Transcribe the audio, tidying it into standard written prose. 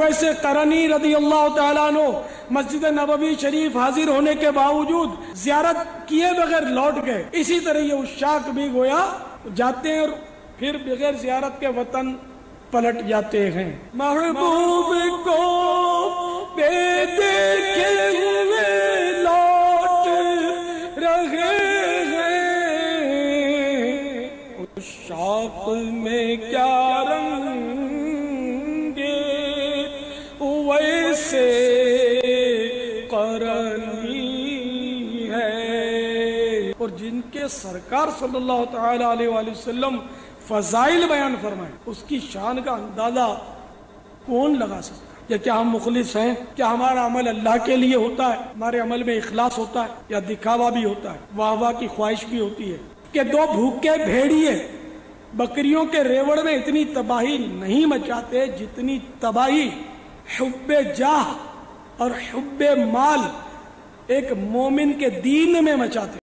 اویس قرنی رضی اللہ تعالیٰ عنہ مسجد نبوی شریف حاضر ہونے کے باوجود زیارت کیے بغیر لوٹ گئے، اسی طرح یہ عشاق بھی گویا جاتے ہیں اور پھر بغیر زیارت کے وطن پلٹ جاتے ہیں۔ محبوب کو بے دیکھے ہوئے لوٹ رہے ہیں، عشاق میں کیا رنگ ویسے قرنی ہے۔ اور جن کے سرکار صلی اللہ تعالی علیہ وآلہ وسلم فضائل بیان فرمائیں، اس کی شان کا اندازہ کون لگا سکتا ہے؟ یا کیا ہم مخلص ہیں؟ کیا ہمارا عمل اللہ کے لیے ہوتا ہے؟ ہمارے عمل میں اخلاص ہوتا ہے یا دکھاوا بھی ہوتا ہے، واہ واہ کی خواہش بھی ہوتی ہے؟ کہ دو بھوکے بھیڑیے بکریوں کے ریوڑ میں اتنی تباہی نہیں مچاتے جتنی تباہی حب جاہ اور حب مال ایک مومن کے دین میں مچاتے۔